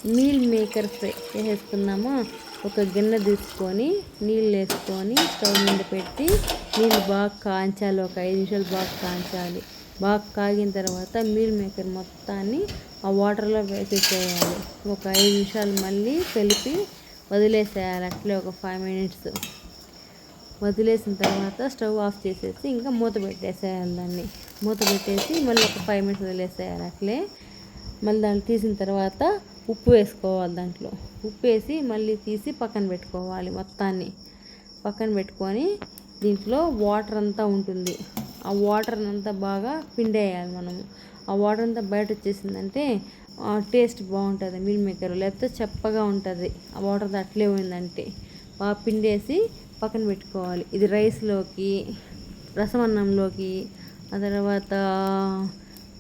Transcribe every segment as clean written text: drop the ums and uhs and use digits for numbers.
Meal maker fry వేసుకున్నామో ఒక గిన్నె తీసుకొని నీళ్ళు వేసుకొని స్టవ్ మీద పెట్టి నీళ్ళు బాగా కాంచాలి. ఒక 5 నిమిషాలు బాగా కాంచాలి. బాగా కాగిన తర్వాత మీల్ మేకర్ మొత్తాన్ని ఆ వాటర్లో వేసేసేయాలి. ఒక 5 నిమిషాలు మళ్ళీ కలిపి వదిలేసేయాలి. అట్లే ఒక 5 మినిట్స్ వదిలేసిన తర్వాత స్టవ్ ఆఫ్ చేసేసి ఇంకా మూత పెట్టేసేయాలి. దాన్ని మూత పెట్టేసి మళ్ళీ ఒక 5 మినిట్స్ వదిలేసేయాలి. అట్లే మళ్ళీ దాన్ని తీసిన తర్వాత ఉప్పు వేసుకోవాలి. దాంట్లో ఉప్పు వేసి మళ్ళీ తీసి పక్కన పెట్టుకోవాలి. మొత్తాన్ని పక్కన పెట్టుకొని దీంట్లో వాటర్ అంతా ఉంటుంది. ఆ వాటర్ అంతా బాగా పిండేయాలి. మనము ఆ వాటర్ అంతా బయట వచ్చేసిందంటే టేస్ట్ బాగుంటుంది మీల్ మేకర్. లేకపోతే చప్పగా ఉంటుంది ఆ వాటర్ అట్లే ఉందంటే. బాగా పిండేసి పక్కన పెట్టుకోవాలి. ఇది రైస్లోకి, రసం అన్నంలోకి, ఆ తర్వాత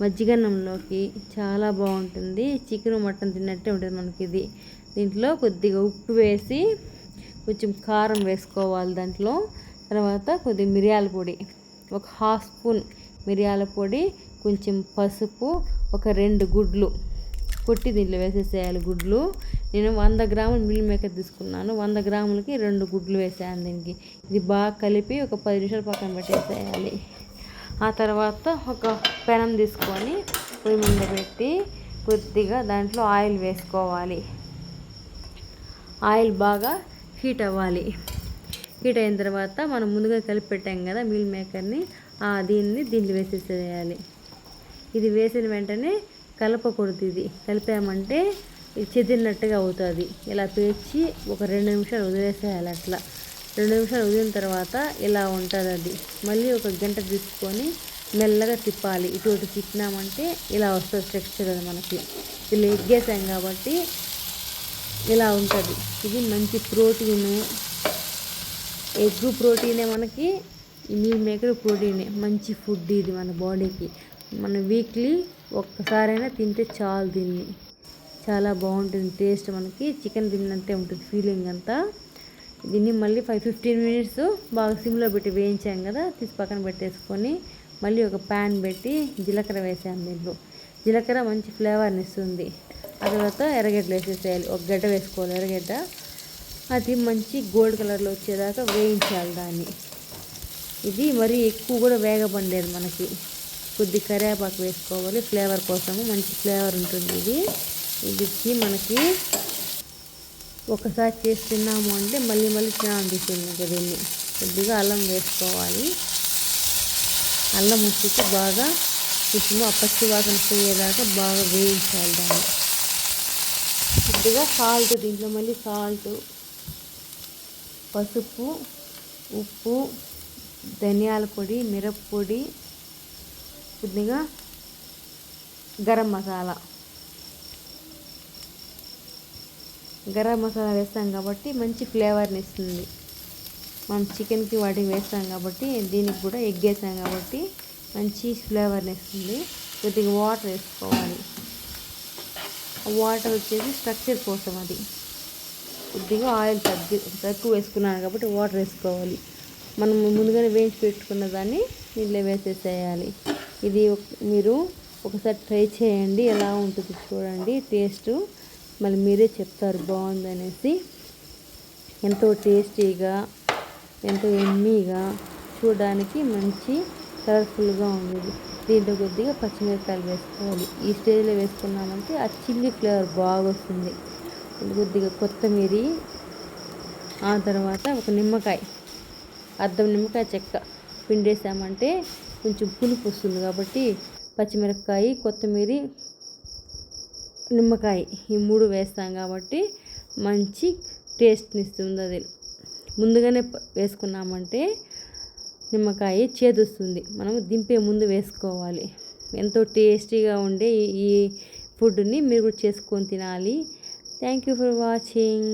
మజ్జిగన్నంలోకి చాలా బాగుంటుంది. చికెన్ మటన్ తిన్నట్టే ఉంటుంది మనకి ఇది. దీంట్లో కొద్దిగా ఉప్పు వేసి కొంచెం కారం వేసుకోవాలి. దాంట్లో తర్వాత కొద్దిగా మిరియాల పొడి, ఒక 1/2 స్పూన్ మిరియాల పొడి, కొంచెం పసుపు, ఒక 2 గుడ్లు కొట్టి దీంట్లో వేసేసేయాలి. గుడ్లు నేను 100 గ్రాములు మిల్ మేకర్ తీసుకున్నాను. 100 గ్రాములకి 2 గుడ్లు వేసాను దీనికి. ఇది బాగా కలిపి ఒక 10 నిమిషాలు పక్కన పెట్టేసేయాలి. ఆ తర్వాత ఒక పెనం తీసుకొని పొయ్యి మీద పెట్టి కొద్దిగా దాంట్లో ఆయిల్ వేసుకోవాలి. ఆయిల్ బాగా హీట్ అవ్వాలి. హీట్ అయిన తర్వాత మనం ముందుగా కలిపి పెట్టాం కదా మీల్ మేకర్ని, దీంట్లో వేసేసేయాలి. ఇది వేసిన వెంటనే కలపకూడదు. ఇది కలిపామంటే చెదిరినట్టుగా అవుతుంది. ఇలా పేర్చి ఒక 2 నిమిషాలు వదిలేసేయాలి. అట్లా 2 నిమిషాలు వదిలిన తర్వాత ఇలా ఉంటుంది అది. మళ్ళీ ఒక గంట తీసుకొని మెల్లగా తిప్పాలి. ఇటు తిప్పినామంటే ఇలా వస్తుంది టెక్స్చర్ అది మనకి. ఇలా ఎగ్గేసాం కాబట్టి ఇలా ఉంటుంది. ఇది మంచి ప్రోటీను, ఎగ్ ప్రోటీనే మనకి. ఈ మీల్ మేకర్ ప్రోటీనే, మంచి ఫుడ్ ఇది మన బాడీకి. మన వీక్లీ ఒక్కసారైనా తింటే చాలు. దీన్ని చాలా బాగుంటుంది టేస్ట్. మనకి చికెన్ తిన్నట్టే ఉంటుంది ఫీలింగ్ అంతా. దీన్ని మళ్ళీ 15 మినిట్స్ బాగా సిమ్లో పెట్టి వేయించాం కదా, తీసి పక్కన పెట్టేసుకొని మళ్ళీ ఒక ప్యాన్ పెట్టి జీలకర్ర వేసాను. దీంట్లో జీలకర్ర మంచి ఫ్లేవర్ని ఇస్తుంది. ఆ తర్వాత ఎర్రగడ్డలు వేసేసేయాలి. ఒక గడ్డ వేసుకోవాలి ఎర్రగడ్డ. అది మంచి గోల్డ్ కలర్లో వచ్చేదాకా వేయించాలి దాన్ని. ఇది మరీ ఎక్కువ కూడా వేగబండేది మనకి. కొద్ది కరివేపాకు వేసుకోవాలి ఫ్లేవర్ కోసము, మంచి ఫ్లేవర్ ఉంటుంది ఇది. ఇది మనకి ఒకసారి చేసి తిన్నాము అంటే మళ్ళీ మళ్ళీ తినాలనిపిస్తుంది దీన్ని. కొద్దిగా అల్లం వేసుకోవాలి. అల్లం ఉప్పు బాగా కొంచెం పచ్చి వాసన పోయేదాకా బాగా వేయించాలి దాన్ని. కొద్దిగా సాల్ట్, దీంట్లో మళ్ళీ సాల్ట్, పసుపు, ఉప్పు, ధనియాల పొడి, మిరప్పొడి, కొద్దిగా గరం మసాలా వేస్తాం కాబట్టి మంచి ఫ్లేవర్ని ఇస్తుంది. మనం చికెన్కి వాటికి వేస్తాం కాబట్టి, దీనికి కూడా ఎగ్ వేస్తాం కాబట్టి మంచి ఫ్లేవర్ని ఇస్తుంది. కొద్దిగా వాటర్ వేసుకోవాలి. వాటర్ వచ్చేసి స్ట్రక్చర్ కోసం. అది కొద్దిగా ఆయిల్ తక్కువ వేసుకున్నాను కాబట్టి వాటర్ వేసుకోవాలి. మనం ముందుగానే వేయించి పెట్టుకున్న దాన్ని దీంట్లో వేసేసేయాలి. ఇది మీరు ఒకసారి ట్రై చేయండి, ఎలా ఉంటుంది చూడండి టేస్ట్. మళ్ళీ మీరే చెప్తారు బాగుందనేసి. ఎంతో టేస్టీగా, ఎంతో ఎమ్మీగా, చూడడానికి మంచి కలర్ఫుల్గా ఉండేది. దీంట్లో కొద్దిగా పచ్చిమిరపకాయలు వేసుకోవాలి. ఈ స్టేజ్లో వేసుకున్నామంటే ఆ చిల్లీ ఫ్లేవర్ బాగా వస్తుంది. కొద్దిగా కొత్తిమీర, ఆ తర్వాత ఒక నిమ్మకాయ, అర్ధం నిమ్మకాయ చెక్క పిండేసామంటే కొంచెం పులుపు వస్తుంది కాబట్టి పచ్చిమిరపకాయ, కొత్తిమీర, నిమ్మకాయ ఈ 3 వేస్తాం కాబట్టి మంచి టేస్ట్ని ఇస్తుంది. అది ముందుగానే వేసుకున్నామంటే నిమ్మకాయ చేదొస్తుంది. మనం దింపే ముందు వేసుకోవాలి. ఎంతో టేస్టీగా ఉండే ఈ ఫుడ్ని మీరు కూడా చేసుకొని తినాలి. Thank you for watching.